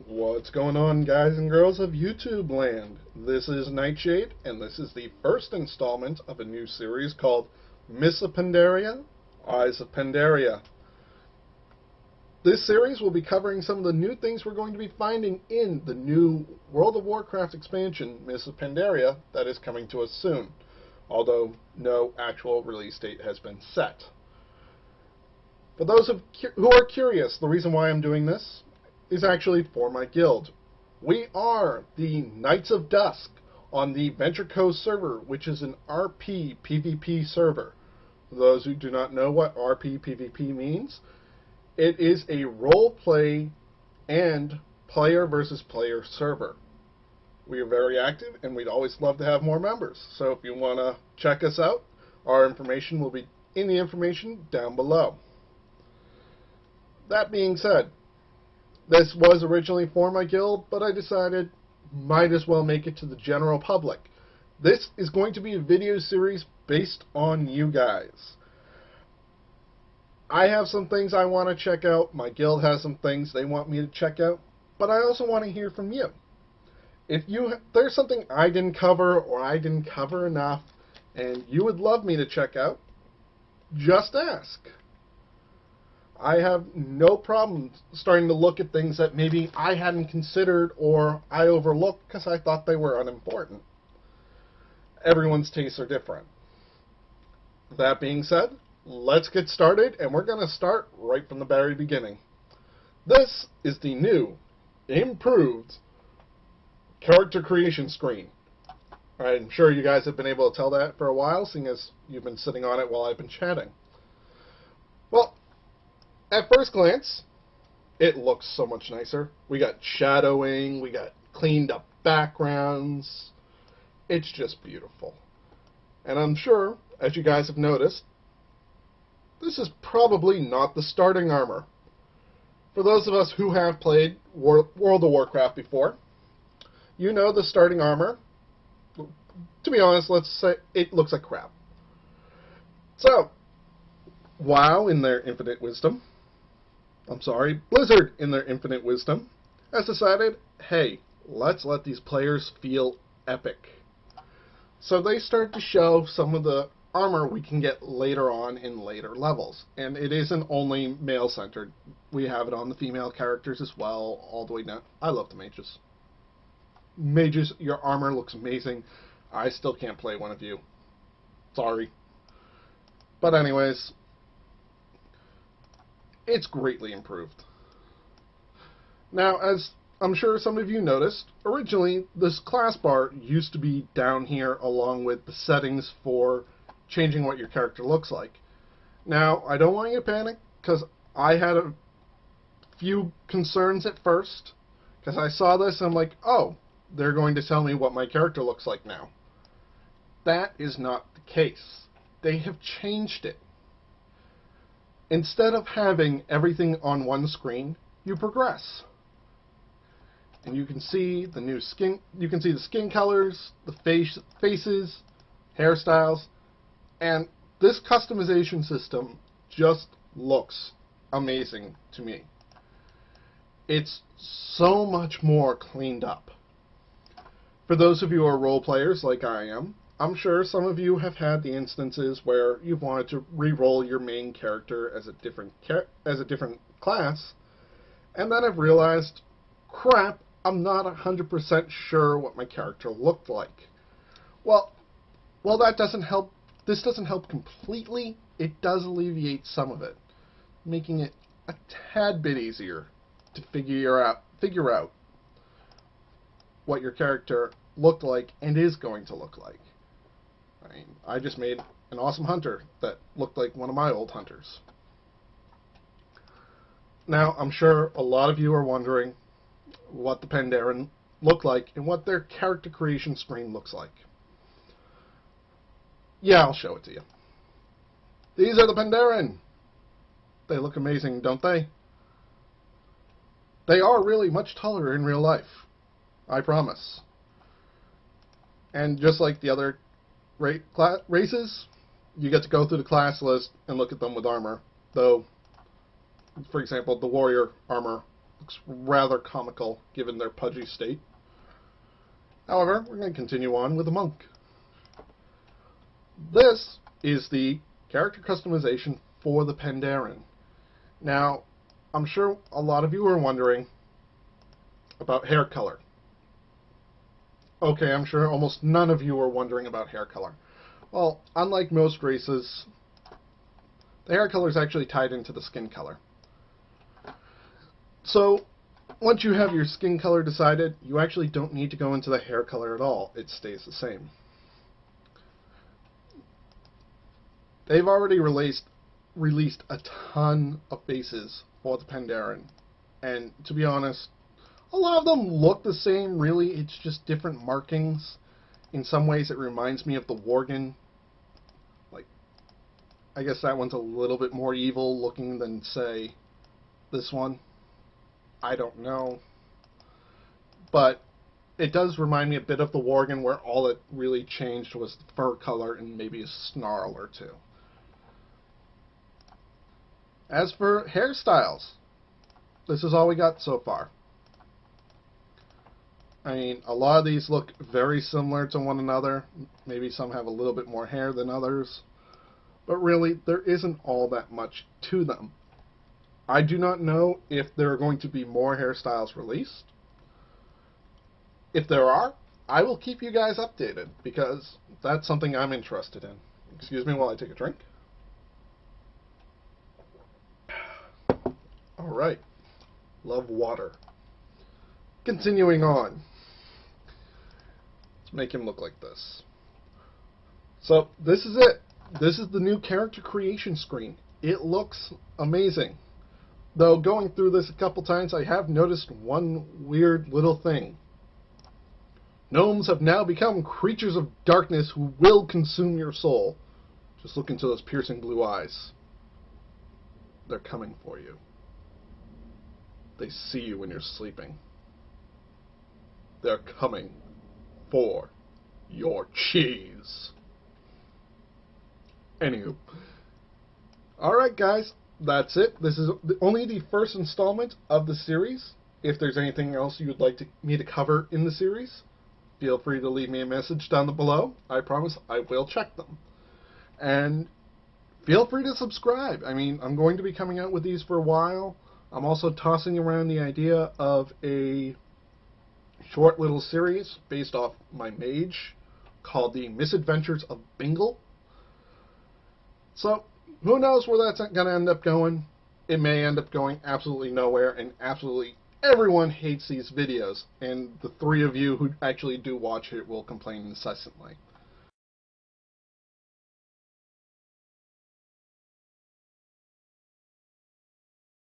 What's going on, guys and girls of YouTube land? This is Nightshade, and this is the first installment of a new series called Miss of Pandaria, Eyes of Pandaria. This series will be covering some of the new things we're going to be finding in the new World of Warcraft expansion, Miss of Pandaria, that is coming to us soon, although no actual release date has been set. For those who are curious, the reason why I'm doing this is actually for my guild. We are the Knights of Dusk on the Venture Coast server, which is an RP PvP server. For those who do not know what RP PvP means, it is a role-play and player versus player server. We are very active, and we'd always love to have more members. So if you want to check us out, our information will be in the information down below. That being said, this was originally for my guild, but I decided might as well make it to the general public. This is going to be a video series based on you guys. I have some things I want to check out. My guild has some things they want me to check out, but I also want to hear from you. If there's something I didn't cover or I didn't cover enough and you would love me to check out, just ask. I have no problem starting to look at things that maybe I hadn't considered or I overlooked because I thought they were unimportant. Everyone's tastes are different. That being said, let's get started, and we're going to start right from the very beginning. This is the new, improved character creation screen. I'm sure you guys have been able to tell that for a while, seeing as you've been sitting on it while I've been chatting. Well, at first glance, it looks so much nicer. We got shadowing, we got cleaned up backgrounds. It's just beautiful. And I'm sure, as you guys have noticed, this is probably not the starting armor. For those of us who have played World of Warcraft before, you know the starting armor, to be honest, let's say it looks like crap. So, WoW in their infinite wisdom, Blizzard in their infinite wisdom, has decided, hey, let's let these players feel epic. So they start to show some of the armor we can get later on in later levels. And it isn't only male-centered. We have it on the female characters as well, all the way down. I love the mages. Mages, your armor looks amazing. I still can't play one of you. Sorry. But anyways, it's greatly improved. Now, as I'm sure some of you noticed, originally this class bar used to be down here along with the settings for changing what your character looks like. Now, I don't want you to panic, because I had a few concerns at first, because I saw this and I'm like, oh, they're going to tell me what my character looks like now. That is not the case. They have changed it. Instead of having everything on one screen, you progress. And you can see the new skin, you can see the skin colors, the faces, hairstyles, and this customization system just looks amazing to me. It's so much more cleaned up. For those of you who are role players like I am, I'm sure some of you have had the instances where you've wanted to re-roll your main character as a different class, and then have realized, crap, I'm not 100% sure what my character looked like. Well, that doesn't help. This doesn't help completely. It does alleviate some of it, making it a tad bit easier to figure out what your character looked like and is going to look like. I just made an awesome hunter that looked like one of my old hunters. Now, I'm sure a lot of you are wondering what the Pandaren look like and what their character creation screen looks like. Yeah, I'll show it to you. These are the Pandaren. They look amazing, don't they? They are really much taller in real life. I promise. And just like the other races, you get to go through the class list and look at them with armor. Though, for example, the warrior armor Looks rather comical given their pudgy state. However, we're going to continue on with the monk. This is the character customization for the Pandaren. Now, I'm sure a lot of you are wondering about hair color. Okay, I'm sure almost none of you are wondering about hair color. Well, unlike most races, the hair color is actually tied into the skin color. So, once you have your skin color decided, you actually don't need to go into the hair color at all. It stays the same. They've already released a ton of bases for the Pandaren, and to be honest, a lot of them look the same, really. It's just different markings. In some ways, it reminds me of the Worgen. Like, I guess that one's a little bit more evil looking than, say, this one. I don't know. But it does remind me a bit of the Worgen, where all it really changed was the fur color and maybe a snarl or two. As for hairstyles, this is all we got so far. I mean, a lot of these look very similar to one another. Maybe some have a little bit more hair than others. But really, there isn't all that much to them. I do not know if there are going to be more hairstyles released. If there are, I will keep you guys updated, because that's something I'm interested in. Excuse me while I take a drink. Alright. Love water. Continuing on. Let's make him look like this. So, this is it. This is the new character creation screen. It looks amazing. Though, going through this a couple times, I have noticed one weird little thing. Gnomes have now become creatures of darkness who will consume your soul. Just look into those piercing blue eyes. They're coming for you. They see you when you're sleeping. They're coming for your cheese. Anywho. Alright guys, that's it. This is only the first installment of the series. If there's anything else you would like me to cover in the series, feel free to leave me a message down below. I promise I will check them. And feel free to subscribe. I mean, I'm going to be coming out with these for a while. I'm also tossing around the idea of a short little series based off my mage called The Misadventures of Bingle. So, who knows where that's going to end up going. It may end up going absolutely nowhere, and absolutely everyone hates these videos, and the three of you who actually do watch it will complain incessantly.